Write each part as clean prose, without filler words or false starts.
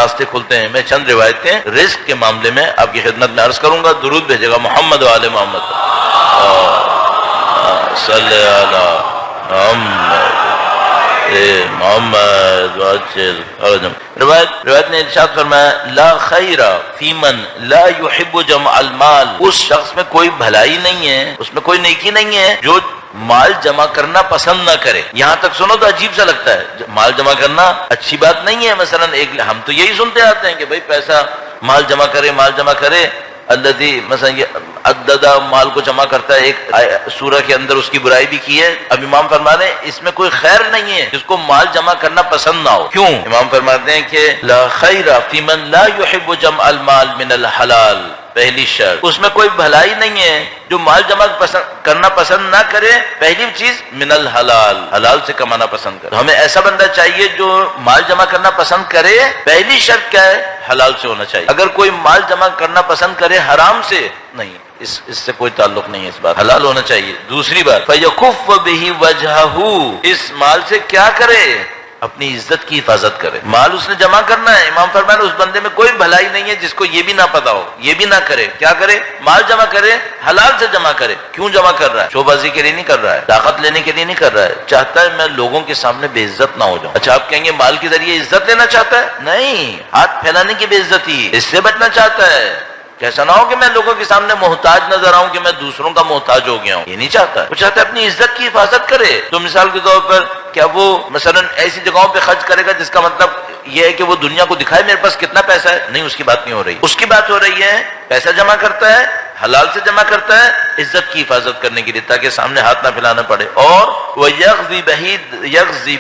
راستے کھلتے ہیں. میں چند روایتیں رزق کے معاملے میں آپ کی خدمت میں عرض کروں گا. درود بھیجے گا محمد و آل محمد. صلی اللہ محمد روایت نے ارشاد فرمایا لا خیر فی من لا یحب جمع المال. اس شخص میں کوئی بھلائی نہیں ہے, اس میں کوئی نیکی نہیں ہے جو مال جمع کرنا پسند نہ کرے. یہاں تک سنو تو عجیب سا لگتا ہے, مال جمع کرنا اچھی بات نہیں ہے. مثلا ہم تو یہی سنتے آتے ہیں کہ بھائی پیسہ مال جمع کرے, مال جمع کرے. الذی مثلا یہ عددہ مال کو جمع کرتا ہے, ایک سورہ کے اندر اس کی برائی بھی کی ہے. اب امام فرما رہے ہیں اس میں کوئی خیر نہیں ہے جس کو مال جمع کرنا پسند نہ ہو. کیوں؟ امام فرماتے ہیں کہ لا خیر فی من لا یحب جمع المال من الحلال. پہلی شرط, اس میں کوئی بھلائی نہیں ہے جو مال جمع کرنا پسند نہ کرے. پہلی چیز من الحلال, حلال سے کمانا پسند کرے. ہمیں ایسا بندہ چاہیے جو مال جمع کرنا پسند کرے. پہلی شرط کیا ہے؟ حلال سے ہونا چاہیے. اگر کوئی مال جمع کرنا پسند کرے حرام سے, نہیں, اس سے کوئی تعلق نہیں ہے. اس بات حلال ہونا چاہیے. دوسری بات فَيَكُفَّ بِهِ وَجْهَهُ, اس مال سے کیا کرے؟ اپنی عزت کی حفاظت کرے. مال اس نے جمع کرنا ہے, امام فرمایا اس بندے میں کوئی بھلائی نہیں ہے جس کو یہ بھی نہ پتا ہو, یہ بھی نہ کرے. کیا کرے؟ مال جمع کرے, حلال سے جمع کرے. کیوں جمع کر رہا ہے؟ شو بازی کے لیے نہیں کر رہا ہے, طاقت لینے کے لیے نہیں کر رہا ہے. چاہتا ہے میں لوگوں کے سامنے بے عزت نہ ہو جاؤں. اچھا آپ کہیں گے مال کے ذریعے عزت لینا چاہتا ہے؟ نہیں, ہاتھ پھیلانے کی بے عزتی, اس سے بچنا چاہتا ہے. کیسا نہ ہو کہ میں لوگوں کے سامنے محتاج نظر آؤں کہ میں دوسروں کا محتاج ہو گیا ہوں, یہ نہیں چاہتا. وہ چاہتا ہے اپنی عزت کی حفاظت کرے. تو مثال کے طور پر کیا وہ مثلا ایسی جگہوں پہ خرچ کرے گا جس کا مطلب یہ ہے کہ وہ دنیا کو دکھائے میرے پاس کتنا پیسہ ہے؟ نہیں, اس کی بات نہیں ہو رہی. اس کی بات ہو رہی ہے پیسہ جمع کرتا ہے, حلال سے جمع کرتا ہے عزت کی حفاظت کرنے کے لیے, تاکہ سامنے ہاتھ نہ پھیلانا پڑے. اور وَيَغْزِي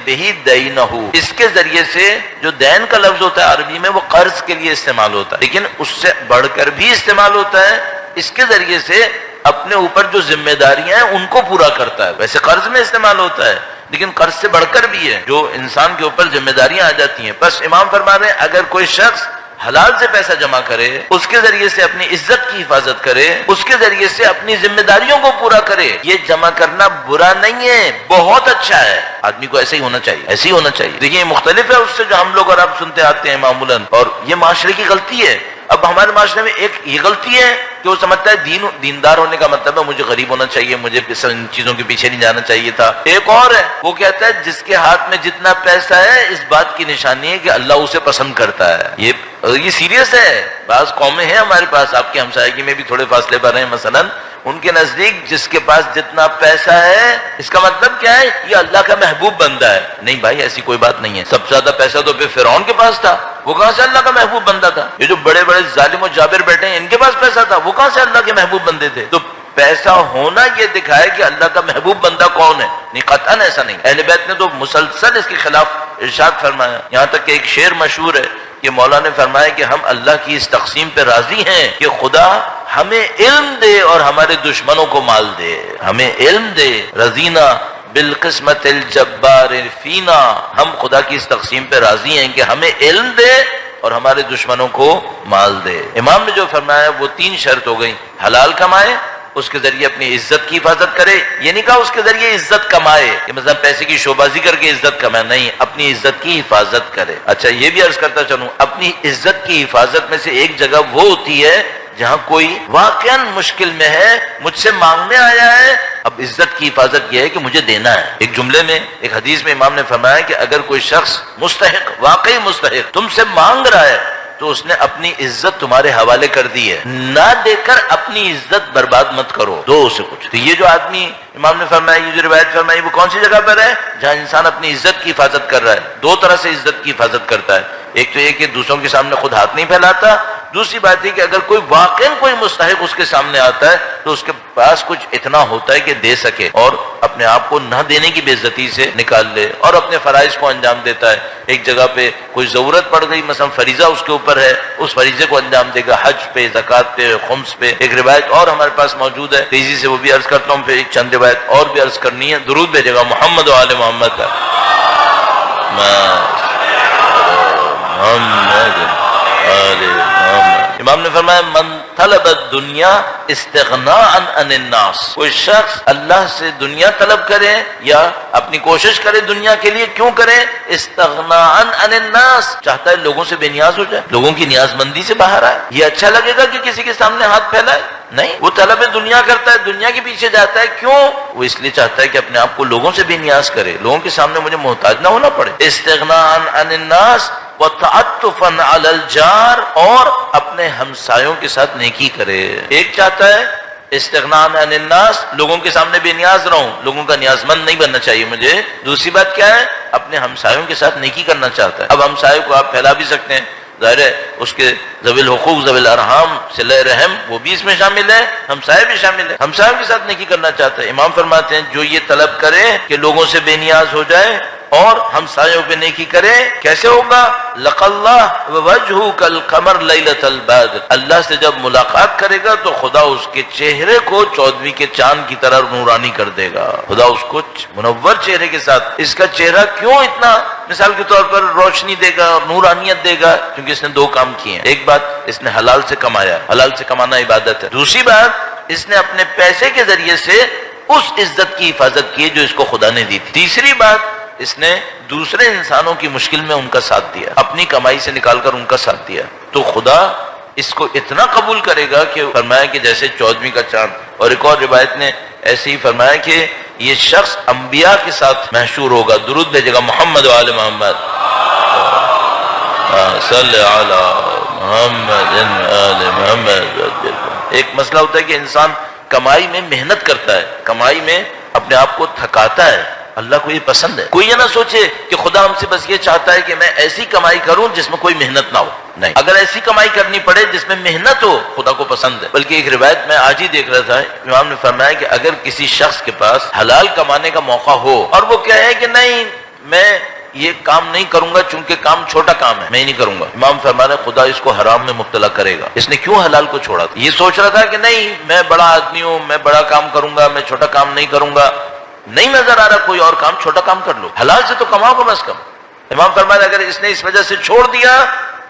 بِهِ دَيْنَهُ, اس کے ذریعے سے جو دین کا لفظ ہوتا ہے عربی میں وہ قرض کے لیے استعمال ہوتا ہے, لیکن اس سے بڑھ کر بھی استعمال ہوتا ہے. اس کے ذریعے سے اپنے اوپر جو ذمہ داریاں ہیں ان کو پورا کرتا ہے. ویسے قرض میں استعمال ہوتا ہے لیکن قرض سے بڑھ کر بھی ہے جو انسان کے اوپر ذمہ داریاں آ جاتی ہیں. بس امام فرما رہے ہیں اگر کوئی شخص حلال سے پیسہ جمع کرے, اس کے ذریعے سے اپنی عزت کی حفاظت کرے, اس کے ذریعے سے اپنی ذمہ داریوں کو پورا کرے, یہ جمع کرنا برا نہیں ہے, بہت اچھا ہے. آدمی کو ایسے ہی ہونا چاہیے, ایسے ہی ہونا چاہیے. دیکھیے مختلف ہے اس سے جو ہم لوگ اور آپ سنتے آتے ہیں معمولاً, اور یہ معاشرے کی غلطی ہے. اب ہمارے معاشرے میں ایک یہ غلطی ہے کہ وہ سمجھتا ہے دیندار ہونے کا مطلب ہے مجھے غریب ہونا چاہیے, مجھے ان چیزوں کے پیچھے نہیں جانا چاہیے تھا. ایک اور ہے وہ کہتا ہے جس کے ہاتھ میں جتنا پیسہ ہے اس بات کی نشانی ہے کہ اللہ اسے پسند کرتا ہے. یہ سیریس ہے. بعض قومیں ہیں ہمارے پاس, آپ کے ہمسائیگی میں بھی تھوڑے فاصلے پر ہیں, مثلا ان کے نزدیک جس کے پاس جتنا پیسہ ہے اس کا مطلب کیا ہے؟ یہ اللہ کا محبوب بندہ ہے. نہیں بھائی, ایسی کوئی بات نہیں ہے. سب سے زیادہ پیسہ تو پھر فرعون کے پاس تھا, وہ کہاں سے اللہ کا محبوب بندہ تھا؟ یہ جو بڑے بڑے ظالم و جابر بیٹھے ہیں ان کے پاس پیسہ تھا, وہ کہاں سے اللہ کے محبوب بندے تھے؟ تو پیسہ ہونا یہ دکھائے کہ اللہ کا محبوب بندہ کون ہے؟ نہیں, قطعاً ایسا نہیں. اہل بیت نے تو مسلسل اس کے خلاف ارشاد فرمایا. یہاں تک کہ ایک شعر مشہور ہے کہ مولا نے فرمایا کہ ہم اللہ کی اس تقسیم پہ راضی ہیں کہ خدا ہمیں علم دے اور ہمارے دشمنوں کو مال دے. ہمیں علم دے, رضینا بالقسمت الجبار فینا, ہم خدا کی اس تقسیم پہ راضی ہیں کہ ہمیں علم دے اور ہمارے دشمنوں کو مال دے. امام نے جو فرمایا وہ 3 شرط ہو گئی. حلال کمائے, اس کے ذریعے اپنی عزت کی حفاظت کرے. یہ نہیں کہا اس کے ذریعے عزت کمائے کہ مثلا پیسے کی شوبازی کر کے عزت کمائے, نہیں, اپنی عزت کی حفاظت کرے. اچھا یہ بھی عرض کرتا چلوں, اپنی عزت کی حفاظت میں سے ایک جگہ وہ ہوتی ہے جہاں کوئی واقعاً مشکل میں ہے, مجھ سے مانگنے آیا ہے. اب عزت کی حفاظت یہ ہے کہ مجھے دینا ہے. ایک جملے میں ایک حدیث میں امام نے فرمایا کہ اگر کوئی شخص مستحق, واقعی مستحق تم سے مانگ رہا ہے تو اس نے اپنی عزت تمہارے حوالے کر دی ہے, نہ دے کر اپنی عزت برباد مت کرو, دو اسے کچھ. تو یہ جو آدمی امام نے فرمایا, یہ جو روایت فرمائی, وہ کون سی جگہ پر ہے؟ جہاں انسان اپنی عزت کی حفاظت کر رہا ہے. 2 طرح سے عزت کی حفاظت کرتا ہے. ایک تو یہ کہ دوسروں کے سامنے خود ہاتھ نہیں پھیلاتا. دوسری بات یہ کہ اگر کوئی واقعی کوئی مستحق اس کے سامنے آتا ہے تو اس کے پاس کچھ اتنا ہوتا ہے کہ دے سکے, اور اپنے آپ کو نہ دینے کی بے عزتی سے نکال لے, اور اپنے فرائض کو انجام دیتا ہے. ایک جگہ پہ کوئی ضرورت پڑ گئی, مثلا فریضہ اس کے اوپر ہے, اس فریضے کو انجام دے گا, حج پہ, زکوٰۃ پہ, خمس پہ. ایک روایت اور ہمارے پاس موجود ہے, تیزی سے وہ بھی عرض کرتا ہوں, پھر ایک چند روایت اور بھی عرض کرنی ہے. درود بھیجے گا محمد و آل محمد کا. محمد آل محمد. امام نے فرمایا من طلب الدنیا استغناء عن الناس، کوئی شخص اللہ سے دنیا طلب کرے یا اپنی کوشش کرے دنیا کے لیے، کیوں کرے؟ استغناء عن الناس، چاہتا ہے لوگوں سے بے نیاز ہو جائے، لوگوں کی نیاز مندی سے باہر آئے۔ یہ اچھا لگے گا کہ کسی کے سامنے ہاتھ پھیلائے؟ نہیں، وہ طلب دنیا کرتا ہے، دنیا کے پیچھے جاتا ہے، کیوں؟ وہ اس لیے چاہتا ہے کہ اپنے آپ کو لوگوں سے بے نیاز کرے، لوگوں کے سامنے مجھے محتاج نہ ہونا پڑے۔ استغناء عن الناس وتعطفا علی الجار، اور اپنے ہمسایوں کے ساتھ نیکی کرے۔ ایک چاہتا ہے استغناء عن الناس، لوگوں کے سامنے بے نیاز رہوں، لوگوں کا نیاز مند نہیں بننا چاہیے مجھے۔ دوسری بات کیا ہے؟ اپنے ہمسایوں کے ساتھ نیکی کرنا چاہتا ہے۔ اب ہمسایوں کو آپ پھیلا بھی سکتے ہیں، ظاہر ہے اس کے ذوی الحقوق ذوی الارحام صلہ رحم وہ بھی اس میں شامل ہے، ہمسائے بھی شامل ہے، ہمسایوں کے ساتھ نیکی کرنا چاہتا ہے۔ امام فرماتے ہیں جو یہ طلب کرے کہ لوگوں سے بے نیاز ہو جائے اور ہمسایوں پہ نیکی کرے، کیسے ہوگا؟ لقى اللہ ووجهه كالقمر ليلة البدر، اللہ سے جب ملاقات کرے گا تو خدا اس کے چہرے کو 14ویں کے چاند کی طرح نورانی کر دے گا، خدا اس کو منور چہرے کے ساتھ۔ اس کا چہرہ کیوں اتنا مثال کے طور پر روشنی دے گا اور نورانیت دے گا؟ کیونکہ اس نے دو کام کیے ہیں۔ ایک بات اس نے حلال سے کمایا، حلال سے کمانا عبادت ہے۔ دوسری بات اس نے اپنے پیسے کے ذریعے سے اس عزت کی حفاظت کی جو اس کو خدا نے دی تھی۔ تیسری بات اس نے دوسرے انسانوں کی مشکل میں ان کا ساتھ دیا، اپنی کمائی سے نکال کر ان کا ساتھ دیا، تو خدا اس کو اتنا قبول کرے گا کہ فرمایا کہ جیسے 14ویں کا چاند۔ اور ایک اور روایت نے ایسے ہی فرمایا کہ یہ شخص انبیاء کے ساتھ محشور ہوگا، درود بھیجے گا محمد و آل محمد، صلی علی محمد آل محمد۔ ایک مسئلہ ہوتا ہے کہ انسان کمائی میں محنت کرتا ہے، کمائی میں اپنے آپ کو تھکاتا ہے، اللہ کو یہ پسند ہے۔ کوئی یہ نہ سوچے کہ خدا ہم سے بس یہ چاہتا ہے کہ میں ایسی کمائی کروں جس میں کوئی محنت نہ ہو، نہیں، اگر ایسی کمائی کرنی پڑے جس میں محنت ہو خدا کو پسند ہے۔ بلکہ ایک روایت میں آج ہی دیکھ رہا تھا، امام نے فرمایا کہ اگر کسی شخص کے پاس حلال کمانے کا موقع ہو اور وہ کہے کہ نہیں میں یہ کام نہیں کروں گا چونکہ کام چھوٹا کام ہے، میں نہیں کروں گا، امام فرمایا خدا اس کو حرام میں مبتلا کرے گا۔ اس نے کیوں حلال کو چھوڑا تھا؟ یہ سوچ رہا تھا کہ نہیں میں بڑا آدمی ہوں، میں بڑا کام کروں گا، میں چھوٹا کام نہیں کروں گا، نہیں نظر آ رہا کوئی اور کام، چھوٹا کام کر لو، حلال سے تو کماؤ کم از کم۔ امام فرمایا اگر اس نے اس وجہ سے چھوڑ دیا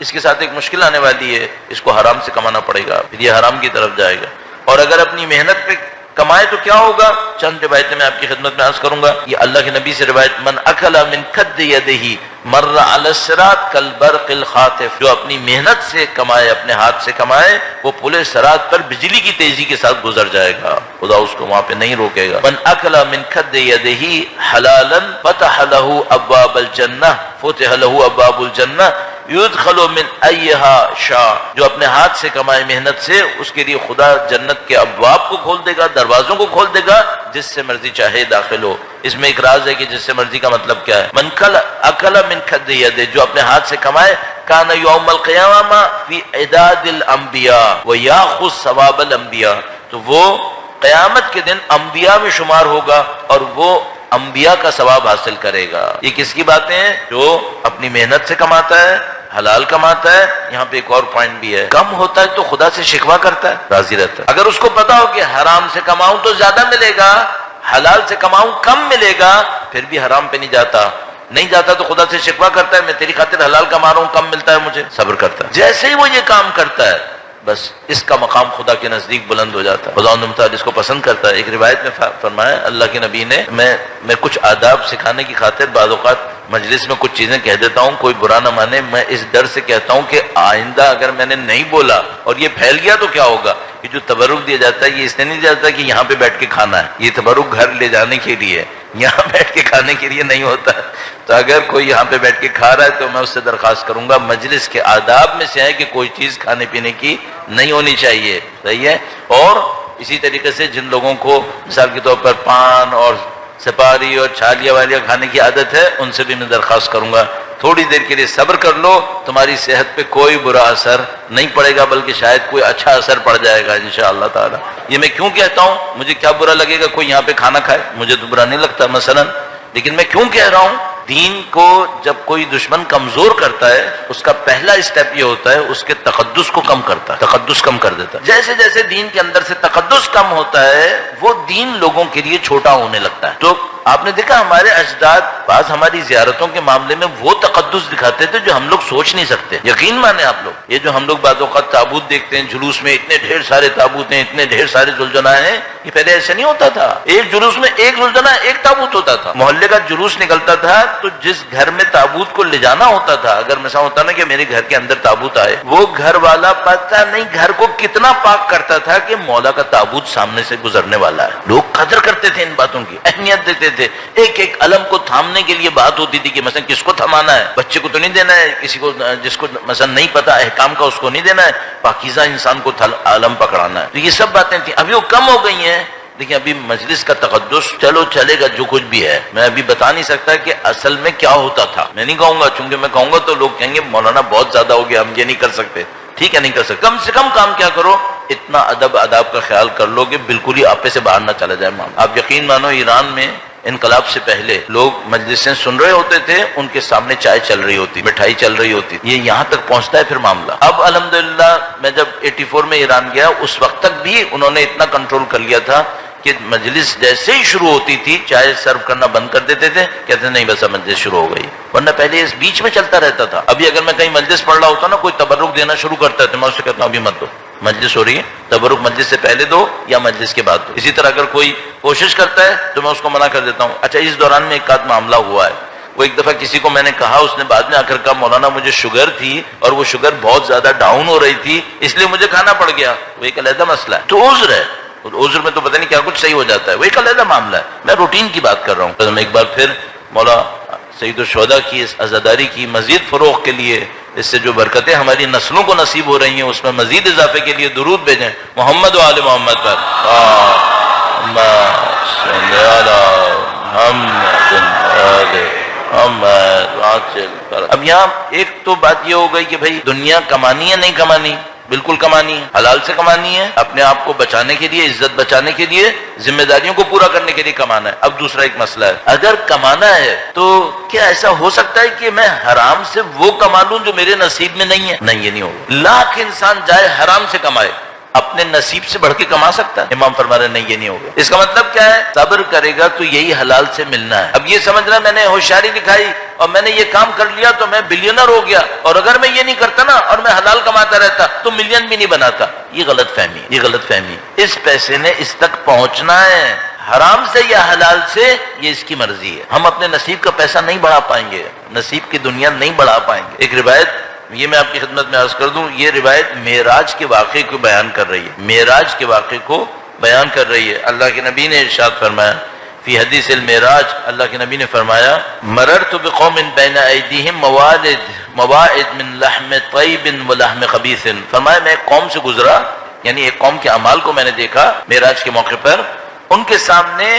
اس کے ساتھ ایک مشکل آنے والی ہے، اس کو حرام سے کمانا پڑے گا، پھر یہ حرام کی طرف جائے گا۔ اور اگر اپنی محنت پہ کمائے تو کیا ہوگا؟ چند روایتیں میں آپ کی خدمت میں عرض کروں گا۔ یہ اللہ کے نبی سے روایت، من اکل من کد یدہ مر علی الصراط کالبرق الخاطف، جو اپنی محنت سے کمائے، اپنے ہاتھ سے کمائے، وہ پل صراط پر بجلی کی تیزی کے ساتھ گزر جائے گا، خدا اس کو وہاں پہ نہیں روکے گا۔ من اکل من کد یدہ حلالا فتح له ابواب الجنہ، فتح له ابواب الجنہ یدخل من ایہا شاء، جو اپنے ہاتھ سے کمائے محنت سے، اس کے لیے خدا جنت کے ابواب کو کھول دے گا، دروازوں کو کھول دے گا، جس سے مرضی چاہے داخل ہو۔ اس میں ایک راز ہے کہ جس سے مرضی کا مطلب کیا ہے؟ من اکل من کد یدہ، جو اپنے ہاتھ سے کمائے، کان یوم القیامہ فی عداد الانبیاء ویاخذ ثواب الانبیاء، تو وہ قیامت کے دن انبیاء میں شمار ہوگا اور وہ انبیاء کا ثواب حاصل کرے گا۔ یہ کس کی باتیں ہیں؟ جو اپنی محنت سے کماتا ہے، حلال کماتا ہے۔ یہاں پہ ایک اور پوائنٹ بھی ہے، کم ہوتا ہے تو خدا سے شکوہ کرتا ہے، راضی رہتا ہے۔ اگر اس کو پتا ہو کہ حرام سے کماؤں تو زیادہ ملے گا، حلال سے کماؤں کم ملے گا، پھر بھی حرام پہ نہیں جاتا تو خدا سے شکوہ کرتا ہے، میں تیری خاطر حلال کما رہا ہوں، کم ملتا ہے مجھے، صبر کرتا ہے۔ جیسے ہی وہ یہ کام کرتا ہے بس اس کا مقام خدا کے نزدیک بلند ہو جاتا ہے، خدا متعال اس کو پسند کرتا ہے۔ ایک روایت میں فرمایا اللہ کے نبی نے، میں کچھ آداب سکھانے کی خاطر بعض اوقات مجلس میں کچھ چیزیں کہہ دیتا ہوں، کوئی برا نہ مانے، میں اس ڈر سے کہتا ہوں کہ آئندہ اگر میں نے نہیں بولا اور یہ پھیل گیا تو کیا ہوگا؟ یہ جو تبرک دیا جاتا ہے یہ اس نے نہیں دیا جاتا کہ یہاں پہ بیٹھ کے کھانا ہے، یہ تبرک گھر لے جانے کے لیے، یہاں بیٹھ کے کھانے کے لیے نہیں ہوتا۔ تو اگر کوئی یہاں پہ بیٹھ کے کھا رہا ہے تو میں اس سے درخواست کروں گا، مجلس کے آداب میں سے ہے کہ کوئی چیز کھانے پینے کی نہیں ہونی چاہیے، صحیح ہے؟ اور اسی طریقے سے جن لوگوں کو مثال کے طور پر پان اور سپاری اور چھالیاں والیاں کھانے کی عادت ہے ان سے بھی میں درخواست کروں گا تھوڑی دیر کے لیے صبر کر لو، تمہاری صحت پہ کوئی برا اثر نہیں پڑے گا، بلکہ شاید کوئی اچھا اثر پڑ جائے گا انشاءاللہ تعالی۔ یہ میں کیوں کہتا ہوں؟ مجھے کیا برا لگے گا کوئی یہاں پہ کھانا کھائے؟ مجھے تو برا نہیں لگتا مثلا، لیکن میں کیوں کہہ رہا ہوں؟ دین کو جب کوئی دشمن کمزور کرتا ہے اس کا پہلا اسٹیپ یہ ہوتا ہے اس کے تقدس کو کم کرتا ہے، تقدس کم کر دیتا ہے۔ جیسے جیسے دین کے اندر سے تقدس کم ہوتا ہے وہ دین لوگوں کے لیے چھوٹا ہونے لگتا ہے۔ تو آپ نے دیکھا ہمارے اجداد بعض ہماری زیارتوں کے معاملے میں وہ تقدس دکھاتے تھے جو ہم لوگ سوچ نہیں سکتے. یقین مانے آپ لوگ، یہ جو ہم لوگ بعض اوقات تابوت دیکھتے ہیں جلوس میں، اتنے ڈھیر سارے تابوت ہیں، اتنے ڈھیر سارے ذوالجناح ہیں، یہ پہلے ایسے نہیں ہوتا تھا. ایک جلوس میں ایک ذوالجناح ایک تابوت ہوتا تھا. محلے کا جلوس نکلتا تھا تو جس گھر میں تابوت کو لے جانا ہوتا تھا، اگر مثلا ہوتا نا کہ میرے گھر کے اندر تابوت آئے، وہ گھر والا پتہ نہیں گھر کو کتنا پاک کرتا تھا کہ مولا کا تابوت سامنے سے گزرنے والا ہے. لوگ قدر کرتے تھے ان باتوں کی، اہمیت دیتے تھے. ایک ایک علم کو تھامنے کے لیے بات ہوتی تھی کہ مثلا کس کو تھمانا ہے، بچے کو تو نہیں دینا ہے، کسی کو جس کو مثلا نہیں پتا احکام کا اس کو نہیں دینا ہے، پاکیزہ انسان کو علم پکڑانا ہے. تو یہ سب باتیں تھیں، ابھی وہ کم ہو گئی ہیں. دیکھیں ابھی مجلس کا تقدس چلو چلے گا جو کچھ بھی ہے، میں ابھی بتا نہیں سکتا کہ اصل میں کیا ہوتا تھا. میں نہیں کہوں گا، چونکہ میں کہوں گا تو لوگ کہیں گے مولانا بہت زیادہ ہو گیا، ہم یہ نہیں کر سکتے. ٹھیک ہے نہیں کر سکتے، کم سے کم کام کیا کرو، اتنا ادب آداب کا خیال کر لو کہ بالکل ہی آپے سے باہر نہ چلا جائے معاملہ. آپ یقین مانو ایران میں انقلاب سے پہلے لوگ مجلسیں سن رہے ہوتے تھے، ان کے سامنے چائے چل رہی ہوتی، مٹھائی چل رہی ہوتی. یہ یہاں تک پہنچتا ہے پھر معاملہ. اب الحمدللہ میں جب 84 میں ایران گیا، اس وقت تک بھی انہوں نے اتنا کنٹرول کر لیا تھا کہ مجلس جیسے ہی شروع ہوتی تھی چائے سرو کرنا بند کر دیتے تھے، کہتے نہیں بس اب مجلس شروع ہو گئی. ورنہ پہلے اس بیچ میں چلتا رہتا تھا. ابھی اگر میں کہیں مجلس پڑھ رہا ہوتا نا، کوئی تبرک دینا شروع کرتا ہے تو میں اس سے کہتا ہوں ابھی مت دو، مجلس ہو رہی ہے، تبرک مجلس سے پہلے دو یا مجلس کے بعد دو. اسی طرح اگر کوئی کوشش کرتا ہے تو میں اس کو منع کر دیتا ہوں. اچھا اس دوران میں ایک آدھ معاملہ ہوا ہے. وہ ایک دفعہ کسی کو میں نے کہا، اس نے بعد میں آ کر کہا مولانا مجھے شوگر تھی اور وہ شوگر بہت زیادہ ڈاؤن ہو رہی تھی اس لیے مجھے کھانا پڑ گیا. وہ ایک علیحدہ مسئلہ ہے، تو عذر ہے. عذر میں تو پتہ نہیں کیا کچھ صحیح ہو جاتا ہے، وہ ایک علیحدہ معاملہ ہے. میں روٹین کی بات کر رہا ہوں. تو میں ایک بار پھر مولا سید الشہداء کی اس عزاداری کی مزید فروغ کے لیے، اس سے جو برکتیں ہماری نسلوں کو نصیب ہو رہی ہیں اس میں مزید اضافے کے لیے درود بھیجیں محمد و آل محمد پر. اب یہاں ایک تو بات یہ ہو گئی کہ بھائی دنیا کمانی ہے نہیں کمانی، بالکل کمانی ہے، حلال سے کمانی ہے، اپنے آپ کو بچانے کے لیے، عزت بچانے کے لیے، ذمہ داریوں کو پورا کرنے کے لیے کمانا ہے. اب دوسرا ایک مسئلہ ہے، اگر کمانا ہے تو کیا ایسا ہو سکتا ہے کہ میں حرام سے وہ کما لوں جو میرے نصیب میں نہیں ہے؟ نہیں، یہ نہیں ہوگا. لاکھ انسان جائے حرام سے کمائے، اپنے نصیب سے بڑھ کے کما سکتا ہے؟ امام فرما رہے نہیں، یہ نہیں ہوگا. اس کا مطلب کیا ہے؟ صبر کرے گا تو یہی حلال سے ملنا ہے. اب یہ سمجھ رہا میں نے ہوشیاری دکھائی اور میں نے یہ کام کر لیا تو میں بلینر ہو گیا، اور اگر میں یہ نہیں کرتا نا اور میں حلال کماتا رہتا تو ملین بھی نہیں بناتا. یہ غلط فہمی، یہ غلط فہمی. اس پیسے نے اس تک پہنچنا ہے، حرام سے یا حلال سے یہ اس کی مرضی ہے. ہم اپنے نصیب کا پیسہ نہیں بڑھا پائیں گے، نصیب کی دنیا نہیں بڑھا پائیں گے. ایک روایت یہ میں آپ کی خدمت میں عرض کر دوں، یہ روایت معراج کے واقعے کو بیان کر رہی ہے، معراج کے واقعے کو بیان کر رہی ہے. اللہ کے نبی نے ارشاد فرمایا فی حدیث المعراج، اللہ کے نبی نے فرمایا مررت بقوم بین ایدیہم مواعد من لحم طیب و لحم خبیث. فرمایا میں ایک قوم سے گزرا، یعنی ایک قوم کے اعمال کو میں نے دیکھا معراج کے موقع پر. ان کے سامنے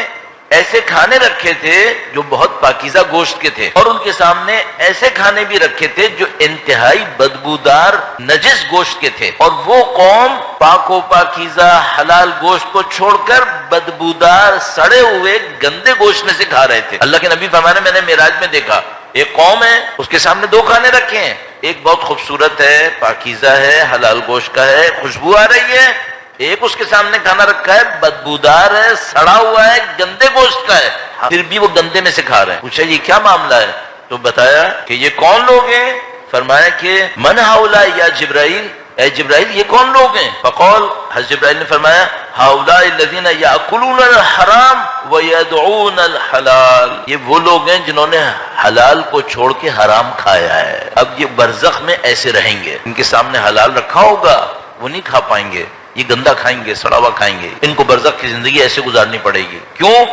ایسے کھانے رکھے تھے جو بہت پاکیزہ گوشت کے تھے، اور ان کے سامنے ایسے کھانے بھی رکھے تھے جو انتہائی بدبودار نجس گوشت کے تھے. اور وہ قوم پاک و پاکیزہ حلال گوشت کو چھوڑ کر بدبودار سڑے ہوئے گندے گوشت میں سے کھا رہے تھے. اللہ کے نبی فرمانے میں نے معراج میں دیکھا ایک قوم ہے، اس کے سامنے دو کھانے رکھے ہیں، ایک بہت خوبصورت ہے، پاکیزہ ہے، حلال گوشت کا ہے، خوشبو آ رہی ہے. ایک اس کے سامنے کھانا رکھا ہے، بدبودار ہے، سڑا ہوا ہے، گندے گوشت کا ہے، پھر بھی وہ گندے میں سے کھا رہے ہیں. پوچھا یہ کیا معاملہ ہے؟ تو بتایا کہ یہ کون لوگ ہیں؟ فرمایا کہ من ہؤلاء یا جبرائیل، اے جبرائیل یہ کون لوگ ہیں؟ فقال، حضرت جبرائیل نے فرمایا ہؤلاء الذین یاکلون الحرام ویدعون الحلال، یہ وہ لوگ ہیں جنہوں نے حلال کو چھوڑ کے حرام کھایا ہے. اب یہ برزخ میں ایسے رہیں گے، ان کے سامنے حلال رکھا ہوگا وہ نہیں کھا پائیں گے، یہ گندا کھائیں گے، سڑا ہوا کھائیں گے. ان کو برزخ کی زندگی ایسے گزارنی پڑے گی. کیوں؟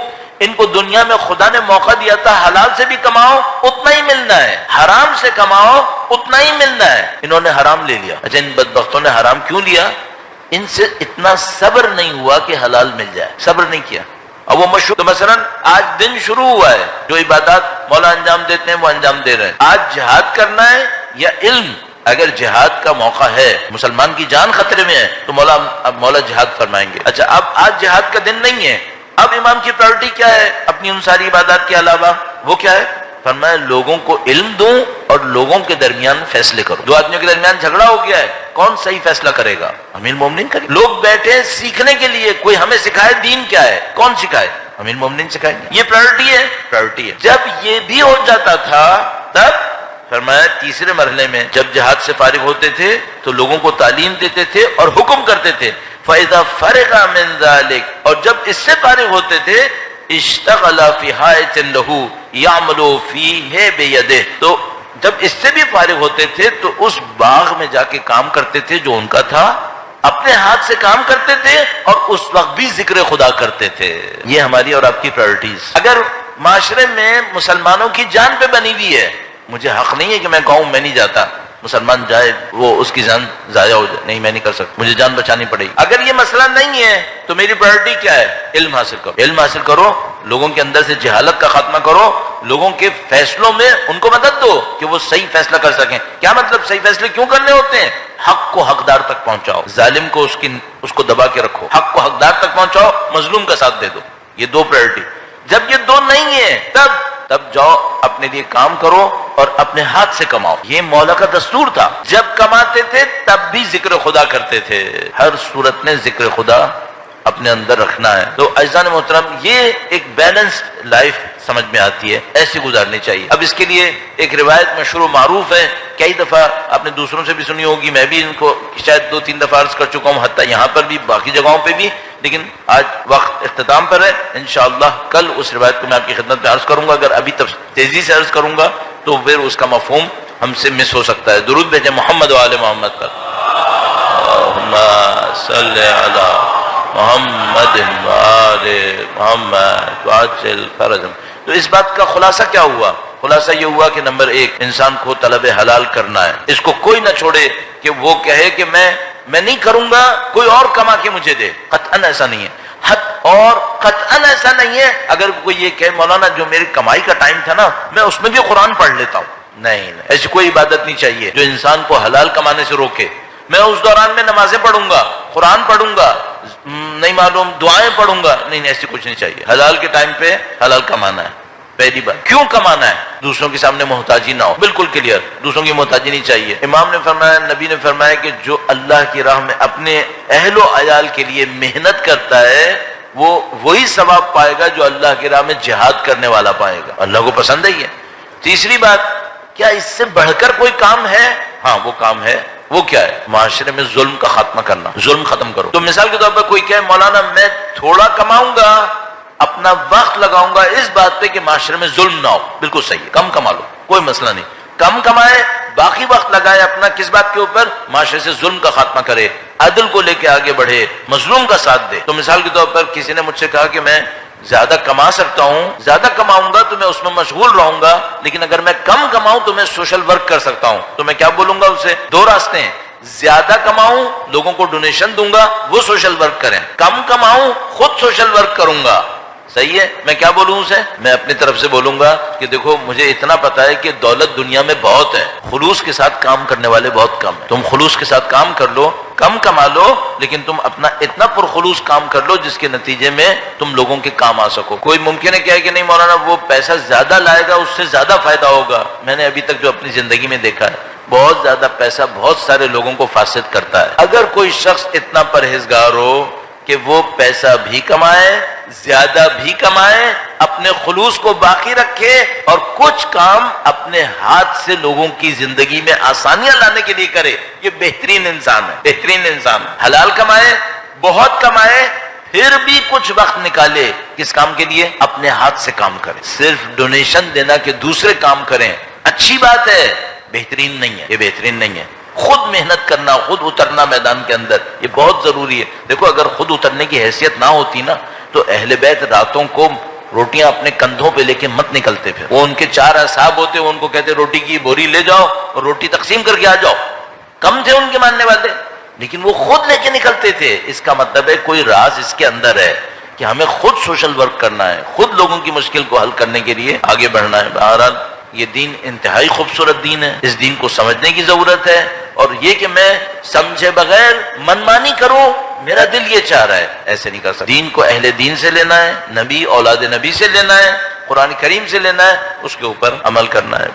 ان کو دنیا میں خدا نے موقع دیا تھا حلال سے بھی کماؤ اتنا ہی ملنا ہے، حرام سے کماؤ اتنا ہی ملنا ہے. انہوں نے حرام لے لیا. اچھا ان بدبختوں نے حرام کیوں لیا؟ ان سے اتنا صبر نہیں ہوا کہ حلال مل جائے، صبر نہیں کیا. اب وہ مشہور تو مثلا آج دن شروع ہوا ہے، جو عبادات مولا انجام دیتے ہیں وہ انجام دے رہے ہیں. آج جہاد کرنا ہے یا علم؟ اگر جہاد کا موقع ہے، مسلمان کی جان خطرے میں ہے تو مولا جہاد فرمائیں گے. اچھا اب آج جہاد کا دن نہیں ہے، اب امام کی پرائورٹی کیا ہے اپنی ان ساری عبادات کے علاوہ؟ وہ کیا ہے؟ فرمایا لوگوں کو علم دوں اور لوگوں کے درمیان فیصلے کرو. دو آدمیوں کے درمیان جھگڑا ہو گیا ہے، کون صحیح فیصلہ کرے گا؟ امیر مومنین کرے. لوگ بیٹھے سیکھنے کے لیے، کوئی ہمیں سکھائے دین کیا ہے، کون سکھائے؟ امیر مومنین سکھائیں گے. یہ پرائرٹی ہے. جب یہ بھی ہو جاتا تھا تب فرمایا تیسرے مرحلے میں جب جہاد سے فارغ ہوتے تھے تو لوگوں کو تعلیم دیتے تھے اور حکم کرتے تھے. فَإِذَا فَرِغَ مِن ذَلِكَ، اور جب اس سے فارغ ہوتے تھے اشتغل فی حائط لہ یعمل فیہ بیدہ، تو جب اس سے بھی فارغ ہوتے تھے تو اس باغ میں جا کے کام کرتے تھے جو ان کا تھا، اپنے ہاتھ سے کام کرتے تھے اور اس وقت بھی ذکر خدا کرتے تھے. یہ ہماری اور آپ کی پرائرٹیز. اگر معاشرے میں مسلمانوں کی جان پہ بنی ہوئی ہے، مجھے حق نہیں ہے کہ میں کہوں میں نہیں جاتا، مسلمان جائے وہ اس کی جان ضائع ہو جائے، نہیں میں نہیں کر سکتا، مجھے جان بچانی پڑے گی. اگر یہ مسئلہ نہیں ہے تو میری پرائرٹی کیا ہے؟ علم حاصل کرو. علم حاصل کرو، لوگوں کے اندر سے جہالت کا خاتمہ کرو، لوگوں کے فیصلوں میں ان کو مدد دو کہ وہ صحیح فیصلہ کر سکیں. کیا مطلب صحیح فیصلے کیوں کرنے ہوتے ہیں؟ حق کو حقدار تک پہنچاؤ، ظالم کو اس کو دبا کے رکھو، حق کو حقدار تک پہنچاؤ، مظلوم کا ساتھ دے دو. یہ دو پرائرٹی. جب یہ دو نہیں ہے تب جاؤ اپنے لیے کام کرو اور اپنے ہاتھ سے کماؤ. یہ مولا کا دستور تھا. جب کماتے تھے تب بھی ذکر خدا کرتے تھے. ہر صورت میں ذکر خدا اپنے اندر رکھنا ہے. تو عزیزان محترم، یہ ایک بیلنسڈ لائف سمجھ میں آتی ہے، ایسی گزارنی چاہیے. اب اس کے لیے ایک روایت مشہور و معروف ہے، کئی دفعہ آپ نے دوسروں سے بھی سنی ہوگی، میں بھی ان کو شاید 2-3 دفعہ عرض کر چکا ہوں، حتیٰ یہاں پر بھی باقی جگہوں پہ بھی، لیکن آج وقت اختتام پر ہے. انشاءاللہ کل اس روایت کو میں آپ کی خدمت میں عرض کروں گا. اگر ابھی تیزی سے عرض کروں گا تو پھر اس کا مفہوم ہم سے مس ہو سکتا ہے. درود بھیجیں محمد و آل محمد پر. اللہم صلی علی محمد و آل محمد وعجل فرجهم. تو اس بات کا خلاصہ کیا ہوا؟ خلاصہ یہ ہوا کہ نمبر 1، انسان کو طلب حلال کرنا ہے. اس کو کوئی نہ چھوڑے کہ وہ کہے کہ میں نہیں کروں گا، کوئی اور کما کے مجھے دے. قطعاً ایسا نہیں ہے. اور قطعاً ایسا نہیں ہے اگر کوئی یہ کہے مولانا جو میری کمائی کا ٹائم تھا نا میں اس میں بھی قرآن پڑھ لیتا ہوں. نہیں، ایسی کوئی عبادت نہیں چاہیے جو انسان کو حلال کمانے سے روکے. میں اس دوران میں نمازیں پڑھوں گا، قرآن پڑھوں گا، نہیں معلوم دعائیں پڑھوں گا، نہیں ایسی کچھ نہیں چاہیے. حلال کے ٹائم پہ حلال کمانا ہے. پہلی بات کیوں کمانا ہے؟ دوسروں کے سامنے محتاجی نہ ہو. بالکل کلیئر، دوسروں کی محتاجی نہیں چاہیے. امام نے فرمایا، نبی نے فرمایا کہ جو اللہ کی راہ میں اپنے اہل و عیال کے لیے محنت کرتا ہے وہ وہی ثواب پائے گا جو اللہ کی راہ میں جہاد کرنے والا پائے گا. اللہ کو پسند ہے یہ. تیسری بات، کیا اس سے بڑھ کر کوئی کام ہے؟ ہاں وہ کام ہے. وہ کیا ہے؟ معاشرے میں ظلم کا خاتمہ کرنا. ظلم ختم کرو. تو مثال کے طور پر کوئی کہے مولانا میں تھوڑا کماؤں گا، اپنا وقت لگاؤں گا اس بات پہ کہ معاشرے میں ظلم نہ ہو. بالکل صحیح ہے، کم کما لو، کوئی مسئلہ نہیں. کم کمائے، باقی وقت لگائے اپنا کس بات کے اوپر؟ معاشرے سے ظلم کا خاتمہ کرے، عدل کو لے کے آگے بڑھے، مظلوم کا ساتھ دے. تو مثال کے طور پر کسی نے مجھ سے کہا کہ میں زیادہ کما سکتا ہوں، زیادہ کماؤں گا تو میں اس میں مشغول رہوں گا، لیکن اگر میں کم کماؤں تو میں سوشل ورک کر سکتا ہوں. تو میں کیا بولوں گا اسے؟ دو راستے ہیں. زیادہ کماؤں، لوگوں کو ڈونیشن دوں گا، وہ سوشل ورک کریں. کم کماؤں، خود سوشل ورک کروں گا. صحیح ہے. میں کیا بولوں اسے؟ میں اپنی طرف سے بولوں گا کہ دیکھو مجھے اتنا پتا ہے کہ دولت دنیا میں بہت ہے، خلوص کے ساتھ کام کرنے والے بہت کم ہیں. تم خلوص کے ساتھ کام کر لو، کم کما لو، لیکن تم اپنا اتنا پرخلوص کام کر لو جس کے نتیجے میں تم لوگوں کے کام آ سکو. کوئی ممکن ہے کہ نہیں مولانا وہ پیسہ زیادہ لائے گا اس سے زیادہ فائدہ ہوگا. میں نے ابھی تک جو اپنی زندگی میں دیکھا ہے بہت زیادہ پیسہ بہت سارے لوگوں کو فاسد کرتا ہے. اگر کوئی شخص اتنا پرہیزگار ہو کہ وہ پیسہ بھی کمائے، زیادہ بھی کمائے، اپنے خلوص کو باقی رکھے اور کچھ کام اپنے ہاتھ سے لوگوں کی زندگی میں آسانیاں لانے کے لیے کرے، یہ بہترین انسان ہے. بہترین انسان. حلال کمائے، بہت کمائے، پھر بھی کچھ وقت نکالے کس کام کے لیے؟ اپنے ہاتھ سے کام کرے. صرف ڈونیشن دینا کہ دوسرے کام کریں اچھی بات ہے، بہترین نہیں ہے. یہ بہترین نہیں ہے. خود محنت کرنا، خود اترنا میدان کے اندر، یہ بہت ضروری ہے. دیکھو اگر خود اترنے کی حیثیت نہ ہوتی نا تو اہل بیت راتوں کو روٹیاں اپنے کندھوں پہ لے کے مت نکلتے. پھر وہ ان کے 4 اصحاب ہوتے، وہ ان کو کہتے روٹی کی بوری لے جاؤ اور روٹی تقسیم کر کے آ جاؤ. کم تھے ان کے ماننے والے، لیکن وہ خود لے کے نکلتے تھے. اس کا مطلب ہے کوئی راز اس کے اندر ہے کہ ہمیں خود سوشل ورک کرنا ہے، خود لوگوں کی مشکل کو حل کرنے کے لیے آگے بڑھنا ہے. بہرحال یہ دین انتہائی خوبصورت دین ہے. اس دین کو سمجھنے کی ضرورت ہے. اور یہ کہ میں سمجھے بغیر منمانی کروں، میرا دل یہ چاہ رہا ہے، ایسے نہیں کر سکتا. دین کو اہل دین سے لینا ہے، نبی اولاد نبی سے لینا ہے، قرآن کریم سے لینا ہے، اس کے اوپر عمل کرنا ہے.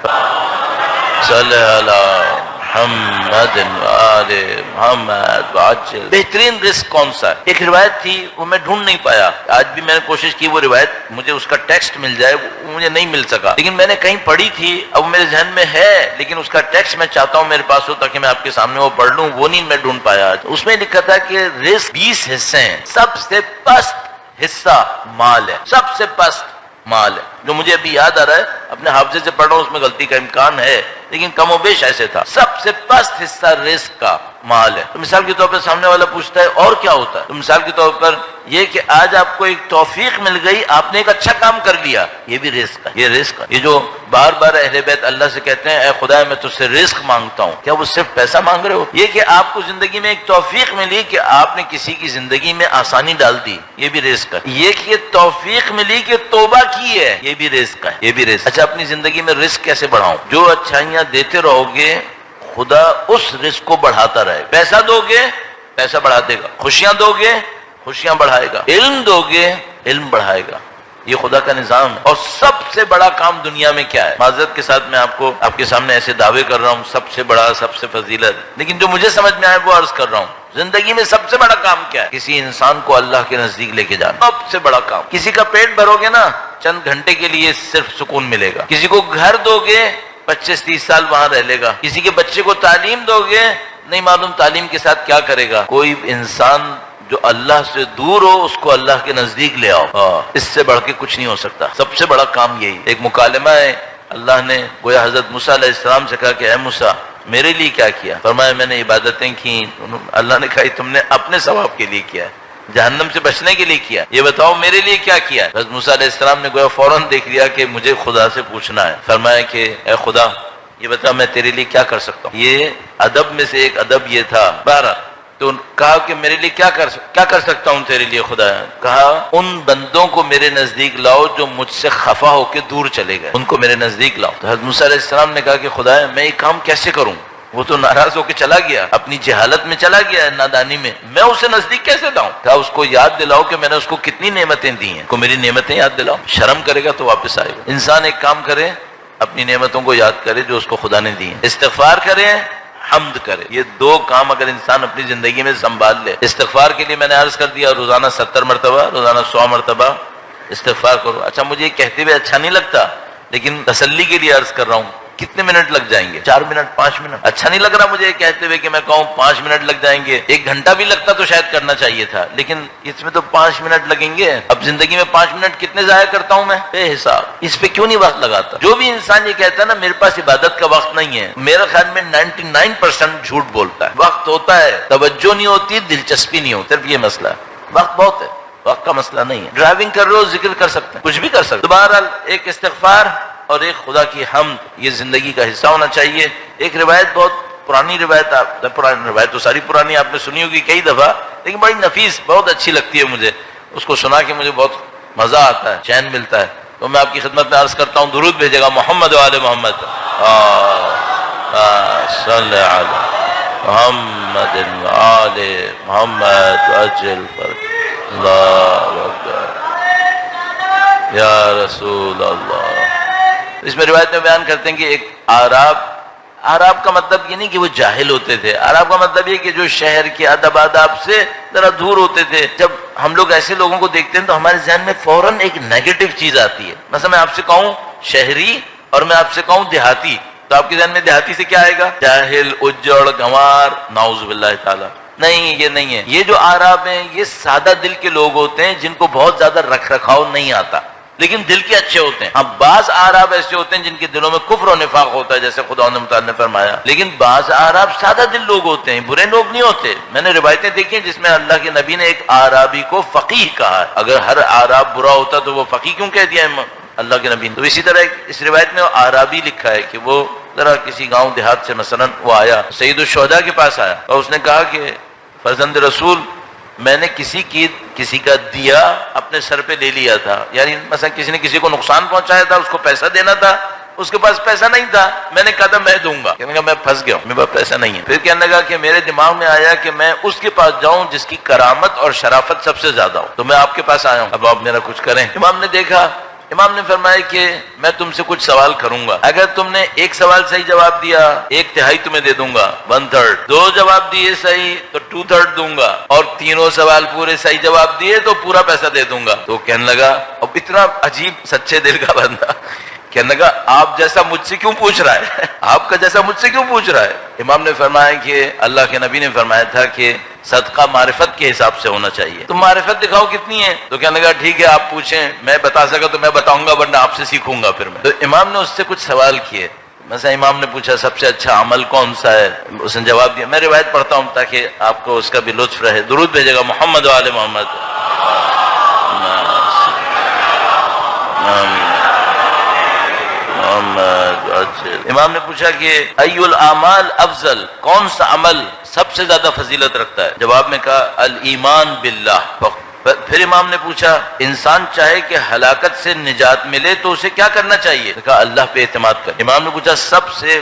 صلی اللہ محمد وآل محمد وعجل۔ بہترین رزق کون سا ہے؟ ایک روایت تھی، وہ میں ڈھونڈ نہیں پایا، آج بھی میں نے کوشش کی وہ روایت مجھے اس کا ٹیکسٹ مل جائے، وہ مجھے نہیں مل سکا، لیکن میں نے کہیں پڑھی تھی، اب میرے ذہن میں ہے لیکن اس کا ٹیکسٹ میں چاہتا ہوں میرے پاس ہو تاکہ میں آپ کے سامنے وہ پڑھ لوں، وہ نہیں میں ڈھونڈ پایا آج۔ اس میں لکھا تھا کہ رزق 20 حصے ہیں، سب سے پست حصہ مال ہے، سب سے پست مال ہے، جو مجھے ابھی یاد آ رہا ہے، اپنے حافظے سے پڑھ رہا ہوں، اس میں غلطی کا امکان ہے لیکن کم و بیش ایسے تھا، سب سے پست حصہ رزق کا مال ہے۔ تو مثال کے طور پر سامنے والا پوچھتا ہے اور کیا ہوتا ہے، تو مثال کے طور پر یہ کہ آج آپ کو ایک توفیق مل گئی، آپ نے ایک اچھا کام کر لیا، یہ بھی رزق ہے، یہ رزق ہے۔ یہ جو بار بار اہل بیت اللہ سے کہتے ہیں اے خدا میں تجھ سے رزق مانگتا ہوں، کیا وہ صرف پیسہ مانگ رہے ہو؟ یہ کہ آپ کو زندگی میں ایک توفیق ملی کہ آپ نے کسی کی زندگی میں آسانی ڈال دی، یہ بھی رزق ہے۔ یہ کہ توفیق ملی کہ توبہ کی ہے، یہ بھی رزق ہے، یہ بھی رزق۔ اچھا، اپنی زندگی میں رزق کیسے بڑھاؤں؟ جو اچھائیاں دیتے رہو گے خدا اس رزق کو بڑھاتا رہے گا۔ پیسہ دو گے پیسہ بڑھا دے گا، خوشیاں دو گے خوشیاں بڑھائے گا، علم دو گے علم بڑھائے گا، یہ خدا کا نظام ہے۔ اور سب سے بڑا کام دنیا میں کیا ہے؟ معذرت کے ساتھ میں آپ کے سامنے ایسے دعوے کر رہا ہوں، سب سے بڑا، سب سے فضیلت، لیکن جو مجھے سمجھ میں آئے وہ عرض کر رہا ہوں۔ زندگی میں سب سے بڑا کام کیا ہے؟ کسی انسان کو اللہ کے نزدیک لے کے جانا، سب سے بڑا کام۔ کسی کا پیٹ بھرو گے نا، چند گھنٹے کے لیے صرف سکون ملے گا۔ کسی کو گھر دو گے 25-30 سال وہاں رہ لے گا۔ کسی کے بچے کو تعلیم دو گے، نہیں معلوم تعلیم کے ساتھ کیا کرے گا۔ کوئی انسان جو اللہ سے دور ہو اس کو اللہ کے نزدیک لے آؤ، اس سے بڑھ کے کچھ نہیں ہو سکتا۔ سب سے بڑا کام یہی۔ ایک مکالمہ ہے، اللہ نے گویا حضرت موسیٰ علیہ السلام سے کہا کہ اے موسیٰ میرے لیے کیا کیا؟ فرمایا میں نے عبادتیں کی۔ اللہ نے کہا تم نے اپنے ثواب کے لیے کیا ہے، جہنم سے بچنے کے لیے کیا، یہ بتاؤ میرے لیے کیا کیا ہے؟ حضرت موسیٰ علیہ السلام نے گویا فوراً دیکھ لیا کہ مجھے خدا سے پوچھنا ہے۔ فرمایا کہ اے خدا یہ بتا میں تیرے لیے کیا کر سکتا ہوں۔ یہ ادب میں سے ایک ادب یہ تھا۔ بہرحال تو کہا کہ میرے لیے کیا کر سکتا ہوں تیرے لیے خدا؟ کہا ان بندوں کو میرے نزدیک لاؤ جو مجھ سے خفا ہو کے دور چلے گئے، ان کو میرے نزدیک لاؤ۔ تو حضرت موسیٰ علیہ السلام نے کہا کہ خدا میں یہ کام کیسے کروں؟ وہ تو ناراض ہو کے چلا گیا، اپنی جہالت میں چلا گیا، نادانی میں اسے نزدیک کیسے لاؤں؟ کہا اس کو یاد دلاؤ کہ میں نے اس کو کتنی نعمتیں دی ہیں، کو میری نعمتیں یاد دلاؤ۔ شرم کرے گا تو واپس آئے گا۔ انسان ایک کام کرے، اپنی نعمتوں کو یاد کرے جو اس کو خدا نے دی ہیں، استغفار کرے، حمد کرے۔ یہ دو کام اگر انسان اپنی زندگی میں سنبھال لے، استغفار کے لیے میں نے عرض کر دیا روزانہ 70 مرتبہ، روزانہ 100 مرتبہ استغفار کرو۔ اچھا مجھے کہتے ہوئے اچھا نہیں لگتا، لیکن تسلی کے لیے عرض کر رہا ہوں کتنے منٹ لگ جائیں گے؟ 4 منٹ 5 منٹ؟ اچھا نہیں لگ رہا مجھے کہتے ہوئے کہ میں کہوں 5 منٹ لگ جائیں گے، 1 گھنٹہ بھی لگتا تو شاید کرنا چاہیے تھا، لیکن اس میں تو 5 منٹ لگیں گے۔ اب زندگی میں 5 منٹ کتنے ضائع کرتا ہوں میں بے حساب، اس پہ کیوں نہیں وقت لگاتا؟ جو بھی انسان یہ کہتا ہے نا میرے پاس عبادت کا وقت نہیں ہے، میرے خیال میں 99% جھوٹ بولتا ہے۔ وقت ہوتا ہے، توجہ نہیں ہوتی، دلچسپی نہیں ہوتی، صرف یہ مسئلہ ہے۔ وقت بہت ہے، وقت کا مسئلہ نہیں ہے۔ ڈرائیونگ کر رہے ہو ذکر کر سکتے ہیں، کچھ بھی کر سکتے ہیں۔ بہرحال ایک استغفار اور ایک خدا کی حمد یہ زندگی کا حصہ ہونا چاہیے۔ ایک روایت، بہت پرانی روایت تو ساری پرانی آپ نے سنی ہوگی کئی دفعہ، لیکن بڑی نفیس، بہت اچھی لگتی ہے مجھے، اس کو سنا کے مجھے بہت مزہ آتا ہے، چین ملتا ہے، تو میں آپ کی خدمت میں عرض کرتا ہوں، درود بھیجے گا محمد و آل محمد، صلی علی محمد و آل محمد وعجل اللہ اکبر یا رسول اللہ۔ اس میں روایت میں بیان کرتے ہیں کہ ایک عرب کا مطلب یہ نہیں کہ وہ جاہل ہوتے تھے، عرب کا مطلب یہ کہ جو شہر کے ادب آداب سے ذرا دور ہوتے تھے۔ جب ہم لوگ ایسے لوگوں کو دیکھتے ہیں تو ہمارے ذہن میں فوراً ایک نیگیٹو چیز آتی ہے۔ مثلا میں آپ سے کہوں شہری اور میں آپ سے کہوں دیہاتی، تو آپ کے ذہن میں دیہاتی سے کیا آئے گا؟ جاہل، اجڑ، گنوار، نعوذ باللہ تعالی۔ نہیں، یہ نہیں ہے۔ یہ جو عرب ہیں یہ سادہ دل کے لوگ ہوتے ہیں جن کو بہت زیادہ رکھ رکھاؤ نہیں آتا، لیکن دل کے اچھے ہوتے ہیں۔ ہاں بعض اعراب ایسے ہوتے ہیں جن کے دلوں میں کفر و نفاق ہوتا ہے، جیسے خدا متعال نے فرمایا، لیکن بعض اعراب سادہ دل لوگ ہوتے ہیں، برے لوگ نہیں ہوتے۔ میں نے روایتیں دیکھی ہیں جس میں اللہ کے نبی نے ایک اعرابی کو فقیہ کہا ہے۔ اگر ہر اعراب برا ہوتا تو وہ فقیہ کیوں کہہ دیا ہے اللہ کے نبی نے؟ تو اسی طرح اس روایت میں وہ اعرابی لکھا ہے کہ وہ ذرا کسی گاؤں دیہات سے مثلا وہ آیا، سید الشہداء کے پاس آیا اور اس نے کہا کہ فرزند رسول میں نے کسی کا دیا اپنے سر پہ لے لیا تھا، یعنی مثلا کسی نے کسی کو نقصان پہنچایا تھا، اس کو پیسہ دینا تھا، اس کے پاس پیسہ نہیں تھا، میں نے کہا تھا میں دوں گا، کہنے کا میں پھنس گیا ہوں، میرے پاس پیسہ نہیں ہے۔ پھر کہنے لگا کہ میرے دماغ میں آیا کہ میں اس کے پاس جاؤں جس کی کرامت اور شرافت سب سے زیادہ ہو، تو میں آپ کے پاس آیا ہوں، اب آپ میرا کچھ کریں۔ امام نے دیکھا امام نے فرمایا کہ میں تم سے کچھ سوال کروں گا، اگر تم نے ایک سوال صحیح جواب دیا 1/3 تمہیں دے دوں گا 1/3، 2 جواب دیے صحیح تو 2/3 دوں گا، اور 3 سوال پورے صحیح جواب دیے تو پورا پیسہ دے دوں گا۔ تو کہنے لگا، اب اتنا عجیب سچے دل کا بندہ، کہنے لگا آپ جیسا مجھ سے کیوں پوچھ رہا ہے، آپ کا جیسا مجھ سے کیوں پوچھ رہا ہے؟ امام نے فرمایا کہ اللہ کے نبی نے فرمایا تھا کہ صدقہ معرفت کے حساب سے ہونا چاہیے، تم معرفت دکھاؤ کتنی ہے؟ تو کہنے لگا ٹھیک ہے آپ پوچھیں، میں بتا سکا تو میں بتاؤں گا ورنہ آپ سے سیکھوں گا پھر میں۔ تو امام نے اس سے کچھ سوال کیے، مثلا امام نے پوچھا سب سے اچھا عمل کون سا ہے؟ اس نے جواب دیا، میں روایت پڑھتا ہوں تاکہ آپ کو اس کا بھی لطف رہے، درود بھیجے گا محمد و آل محمد۔ امام نے پوچھا کہ ای الاعمال افضل، کون سا عمل سب سے زیادہ فضیلت رکھتا ہے؟ جواب میں کہا الایمان باللہ۔ پھر امام نے پوچھا انسان چاہے کہ ہلاکت سے نجات ملے تو اسے کیا کرنا چاہیے؟ کہا اللہ پہ اعتماد کر۔ امام نے پوچھا سب سے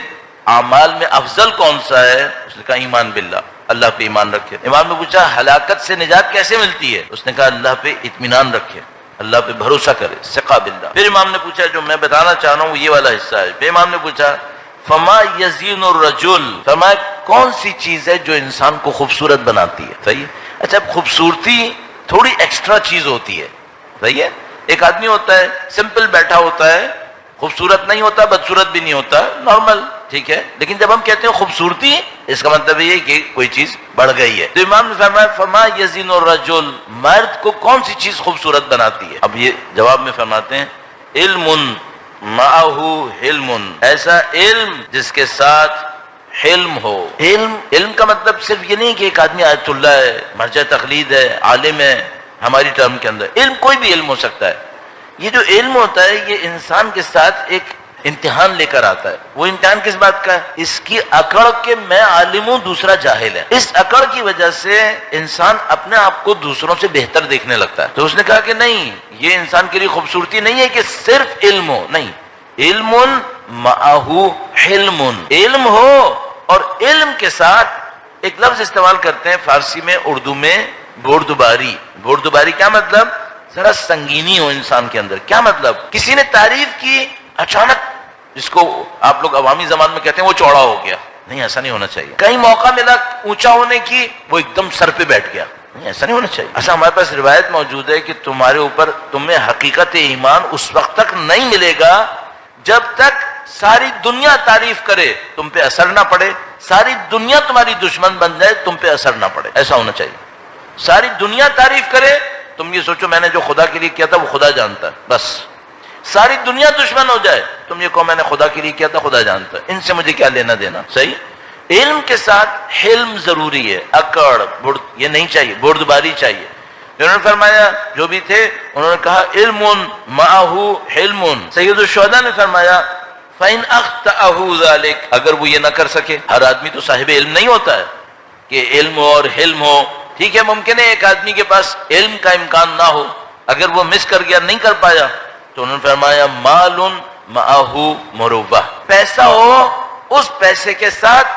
اعمال میں افضل کون سا ہے؟ اس نے کہا ایمان باللہ، اللہ پہ ایمان رکھے۔ امام نے پوچھا ہلاکت سے نجات کیسے ملتی ہے؟ اس نے کہا اللہ پہ اطمینان رکھے، اللہ پہ بھروسہ کرے، ثقہ باللہ۔ پھر امام نے پوچھا جو میں بتانا چاہ رہا ہوں یہ والا حصہ ہے۔ پھر امام نے پوچھا فما یزین الرجل، فرمایا کون سی چیز ہے جو انسان کو خوبصورت بناتی ہے؟ صحیح ہے، اچھا خوبصورتی تھوڑی ایکسٹرا چیز ہوتی ہے، صحیح ہے، ایک آدمی ہوتا ہے سمپل بیٹھا ہوتا ہے، خوبصورت نہیں ہوتا بدصورت بھی نہیں ہوتا، نارمل، ٹھیک ہے، لیکن جب ہم کہتے ہیں خوبصورتی اس کا مطلب یہ ہے کہ کوئی چیز بڑھ گئی ہے۔ تو امام نے فرمایا فما یزین الرجل، مرد کو کون سی چیز خوبصورت بناتی ہے؟ اب یہ جواب میں فرماتے ہیں علم معہ حلم، ایسا علم جس کے ساتھ حلم ہو۔ علم کا مطلب صرف یہ نہیں کہ ایک آدمی آیت اللہ ہے، مرجع تقلید ہے، عالم ہے، ہماری ٹرم کے اندر علم کوئی بھی علم ہو سکتا ہے۔ یہ جو علم ہوتا ہے یہ انسان کے ساتھ ایک امتحان لے کر آتا ہے۔ وہ امتحان کس بات کا ہے؟ اس کی اکڑ کے میں عالم ہوں دوسرا جاہل ہے، اس اکڑ کی وجہ سے انسان اپنے آپ کو دوسروں سے بہتر دیکھنے لگتا ہے۔ تو اس نے کہا کہ نہیں، یہ انسان کے لیے خوبصورتی نہیں ہے کہ صرف علم ہو، نہیں، علم معہ حلم، علم ہو اور علم کے ساتھ ایک لفظ استعمال کرتے ہیں فارسی میں اردو میں بردباری۔ بردباری کیا مطلب؟ ذرا سنگینی ہو انسان کے اندر۔ کیا مطلب؟ کسی نے تعریف کی اچانک، جس کو آپ لوگ عوامی زبان میں کہتے ہیں وہ چوڑا ہو گیا، نہیں ایسا نہیں ہونا چاہیے۔ کہیں موقع ملا اونچا ہونے کی، وہ ایک دم سر پہ بیٹھ گیا، نہیں ایسا نہیں ہونا چاہیے۔ ایسا ہمارے پاس روایت موجود ہے کہ تمہارے اوپر تمہیں حقیقت ایمان اس وقت تک نہیں ملے گا جب تک ساری دنیا تعریف کرے تم پہ اثر نہ پڑے، ساری دنیا تمہاری دشمن بن جائے تم پہ اثر نہ پڑے، ایسا ہونا چاہیے۔ ساری دنیا تعریف کرے، تم یہ سوچو میں نے جو خدا کے لیے کیا تھا وہ خدا جانتا ہے، بس۔ ساری دنیا دشمن ہو جائے، تم یہ کہو میں نے خدا کے لیے کیا تھا خدا جانتا ہے، ان سے مجھے کیا لینا دینا، صحیح؟ علم کے ساتھ حلم ضروری ہے، اکڑ یہ نہیں چاہیے، بردباری چاہیے۔ انہوں نے فرمایا جو بھی تھے انہوں نے کہا علم معہ حلم۔ سید الشہداء نے فرمایا فَإِنْ أَخْطَأَهُ ذَلِكَ، اگر وہ یہ نہ کر سکے، ہر آدمی تو صاحب علم نہیں ہوتا ہے کہ علم ہو اور حلم ہو، ٹھیک ہے، ممکن ہے ایک آدمی کے پاس علم کا امکان نہ ہو، اگر وہ مس کر گیا نہیں کر پایا تو انہوں نے فرمایا مال معہ مروہ، پیسہ ہو اس پیسے کے ساتھ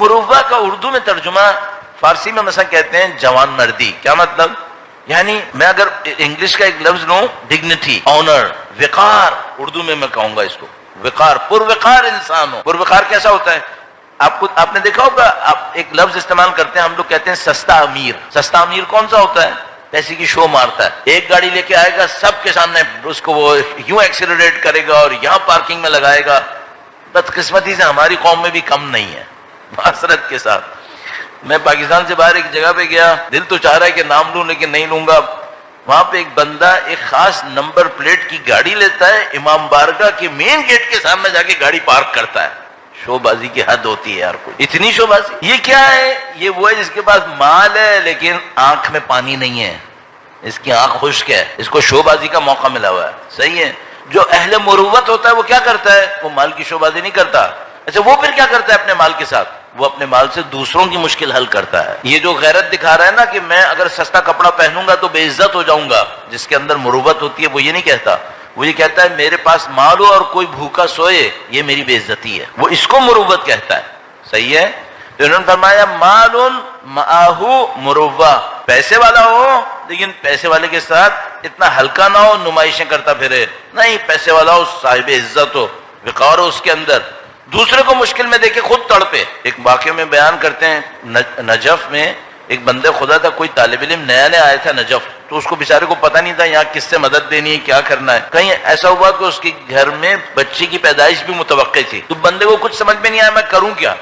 مروہ کا اردو میں ترجمہ فارسی میں مثلا کہتے ہیں جوان مردی۔ کیا مطلب؟ یعنی میں اگر انگلش کا ایک لفظ لوں ڈگنیٹی، آنر، وقار، اردو میں کہوں گا اس کو وقار، پروقار انسان ہو۔ پروقار کیسا ہوتا ہے؟ آپ نے دیکھا ہوگا، آپ ایک لفظ استعمال کرتے ہیں ہم لوگ کہتے ہیں سستا امیر۔ سستا امیر کون سا ہوتا ہے؟ پیسے کی شو مارتا ہے، ایک گاڑی لے کے آئے گا سب کے سامنے اس کو وہ یوں ایکسیلریٹ کرے گا اور یہاں پارکنگ میں لگائے گا۔ بدقسمتی سے ہماری قوم میں بھی کم نہیں ہے، معذرت کے ساتھ۔ میں پاکستان سے باہر ایک جگہ پہ گیا، دل تو چاہ رہا ہے کہ نام لوں لیکن نہیں لوں گا۔ وہاں پہ ایک بندہ ایک خاص نمبر پلیٹ کی گاڑی لیتا ہے، امام بارگاہ کے مین گیٹ کے سامنے جا کے گاڑی پارک کرتا ہے۔ شو بازی کی حد ہوتی ہے یار، کوئی اتنی شو بازی۔ یہ کیا ہے؟ یہ وہ ہے جس کے پاس مال ہے لیکن آنکھ میں پانی نہیں ہے، اس کی آنکھ خشک ہے، اس کو شو بازی کا موقع ملا ہوا ہے، صحیح ہے۔ جو اہل مروت ہوتا ہے وہ کیا کرتا ہے؟ وہ مال کی شو بازی نہیں کرتا۔ اچھا وہ پھر کیا کرتا ہے اپنے مال کے ساتھ؟ وہ اپنے مال سے دوسروں کی مشکل حل کرتا ہے۔ یہ جو غیرت دکھا رہا ہے نا کہ میں اگر سستا کپڑا پہنوں گا تو بے عزت ہو جاؤں گا، جس کے اندر مروت ہوتی ہے وہ یہ نہیں کہتا، وہ یہ کہتا ہے میرے پاس مال ہو اور کوئی بھوکا سوئے یہ میری بے عزتی ہے، وہ اس کو مروت کہتا ہے، صحیح ہے۔ تو انہوں نے فرمایا مال معہ مروہ، پیسے والا ہو لیکن پیسے والے کے ساتھ اتنا ہلکا نہ ہو نمائشیں کرتا پھرے، نہیں، پیسے والا ہو، صاحب عزت ہو، وقار ہو اس کے اندر، دوسرے کو مشکل میں دیکھے خود تڑپے۔ ایک واقعے میں بیان کرتے ہیں، نجف میں ایک بندے خدا تھا، کوئی طالب علم نیا نیا آیا تھا نجف، تو اس کو بیچارے کو پتہ نہیں تھا یہاں کس سے مدد دینی ہے، کیا کرنا ہے۔ کہیں ایسا ہوا کہ اس کے گھر میں بچے کی پیدائش بھی متوقع تھی، تو بندے کو کچھ سمجھ میں نہیں آیا میں کروں کیا،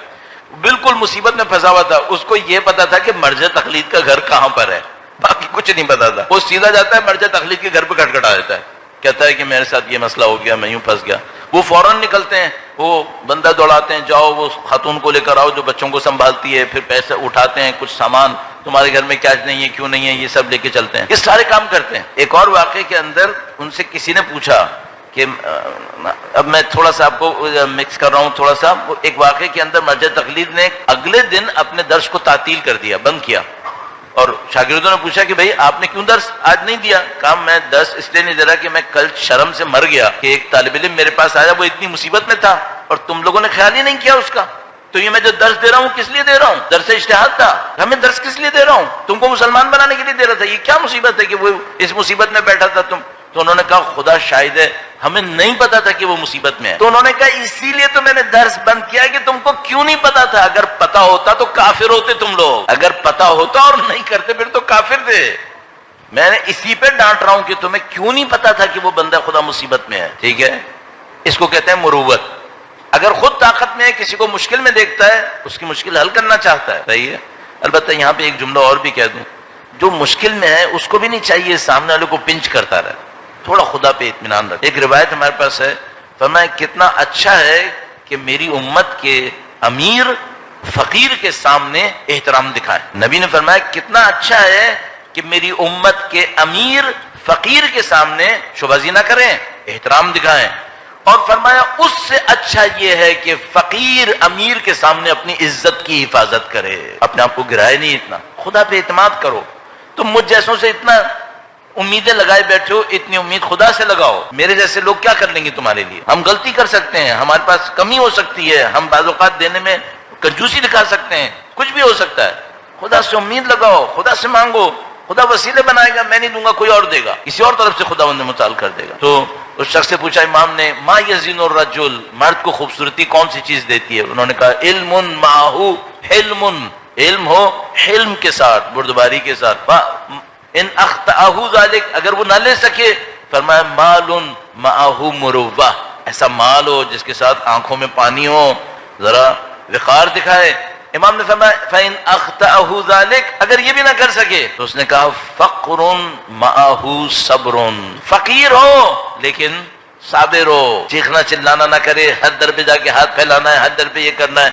بالکل مصیبت میں پھنسا ہوا تھا۔ اس کو یہ پتا تھا کہ مرجع تقلید کا گھر کہاں پر ہے، باقی کچھ نہیں پتا تھا۔ وہ سیدھا جاتا ہے مرجع تقلید کے گھر پہ کھٹکھٹا دیتا ہے، کہتا ہے کہ میرے ساتھ یہ مسئلہ ہو گیا، میں یوں پھنس گیا۔ وہ فوراً نکلتے ہیں، وہ بندہ دوڑاتے ہیں، جاؤ وہ خاتون کو لے کر آؤ جو بچوں کو سنبھالتی ہے، پھر پیسے اٹھاتے ہیں، کچھ سامان تمہارے گھر میں کیا نہیں ہے، کیوں نہیں ہے، یہ سب لے کے چلتے ہیں، یہ سارے کام کرتے ہیں۔ ایک اور واقعے کے اندر ان سے کسی نے پوچھا کہ اب میں تھوڑا سا آپ کو مکس کر رہا ہوں تھوڑا سا، ایک واقعے کے اندر مرجع تقلید نے اگلے دن اپنے درس کو تعطیل کر دیا، بند کیا، اور شاگردوں نے پوچھا کہ بھائی آپ نے کیوں درس آج نہیں دیا؟ کہا میں درس اس لیے نہیں دے رہا کہ میں کل شرم سے مر گیا کہ ایک طالب علم میرے پاس آیا، وہ اتنی مصیبت میں تھا اور تم لوگوں نے خیال ہی نہیں کیا اس کا، تو یہ میں جو درس دے رہا ہوں کس لیے دے رہا ہوں؟ درس اجتہاد تھا، ہمیں درس کس لیے دے رہا ہوں؟ تم کو مسلمان بنانے کے لیے دے رہا تھا، یہ کیا مصیبت ہے کہ وہ اس مصیبت میں بیٹھا تھا تم؟ تو انہوں نے کہا خدا شاہد ہے ہمیں نہیں پتا تھا کہ وہ مصیبت میں ہے۔ تو انہوں نے کہا اسی لیے تو میں نے درس بند کیا کہ تم کو کیوں نہیں پتا تھا، اگر پتا ہوتا تو کافر ہوتے تم لوگ، اگر پتا ہوتا اور نہیں کرتے پھر تو کافر تھے۔ میں نے اسی پہ ڈانٹ رہا ہوں کہ تمہیں کیوں نہیں پتا تھا کہ وہ بندہ خدا مصیبت میں ہے، ٹھیک ہے؟ اس کو کہتے ہیں مروت۔ اگر خود طاقت میں ہے، کسی کو مشکل میں دیکھتا ہے، اس کی مشکل حل کرنا چاہتا ہے، صحیح ہے۔ البتہ یہاں پہ ایک جملہ اور بھی کہہ دوں، جو مشکل میں ہے اس کو بھی نہیں چاہیے سامنے والے کو پنچ کرتا رہے، تھوڑا خدا پہ اطمینان رکھ۔ ایک روایت ہمارے پاس ہے، فرمایا کتنا اچھا ہے کہ میری امت کے امیر فقیر کے سامنے احترام دکھائیں۔ نبی نے فرمایا کتنا اچھا ہے کہ میری امت کے امیر فقیر کے سامنے شوبازی نہ کریں، احترام دکھائیں، اور فرمایا اس سے اچھا یہ ہے کہ فقیر امیر کے سامنے اپنی عزت کی حفاظت کرے، اپنے آپ کو گرائے نہیں، اتنا خدا پہ اعتماد کرو۔ تم مجھ جیسوں سے اتنا امیدیں لگائے بیٹھے ہو، اتنی امید خدا سے لگاؤ، میرے جیسے لوگ کیا کر لیں گے تمہارے لیے؟ ہم غلطی کر سکتے ہیں، ہمارے پاس کمی ہو سکتی ہے، ہم بعض اوقات دینے میں کنجوسی دکھا سکتے ہیں، کچھ بھی ہو سکتا ہے، خدا سے امید لگاؤ، خدا سے مانگو، خدا وسیلے بنائے گا، میں نہیں دوں گا کوئی اور دے گا، کسی اور طرف سے خدا انہیں متعال کر دے گا۔ تو اس شخص سے پوچھا امام نے، ما یزین الرجل، مرد کو خوبصورتی کون سی چیز دیتی ہے؟ انہوں نے کہا علم معہو حلم، علم ہو حلم کے ساتھ، بردباری کے ساتھ، ان اخطأہ ذالک، اگر وہ نہ لے سکے، فرمایا مال معہو مروہ، ایسا مال ہو جس کے ساتھ آنکھوں میں پانی ہو، ذرا وقار دکھائے۔ امام نے فرمایا فَإِنْ أَخْطَأَهُ ذَلِكَ، اگر یہ بھی نہ کر سکے تو اس نے کہا فَقْرٌ مَعَهُ صَبْرٌ، فقیر ہو لیکن صابر ہو، چیخنا چلانا نہ کرے، ہر در پہ جا کے ہاتھ پھیلانا ہے، ہر در پہ یہ کرنا ہے۔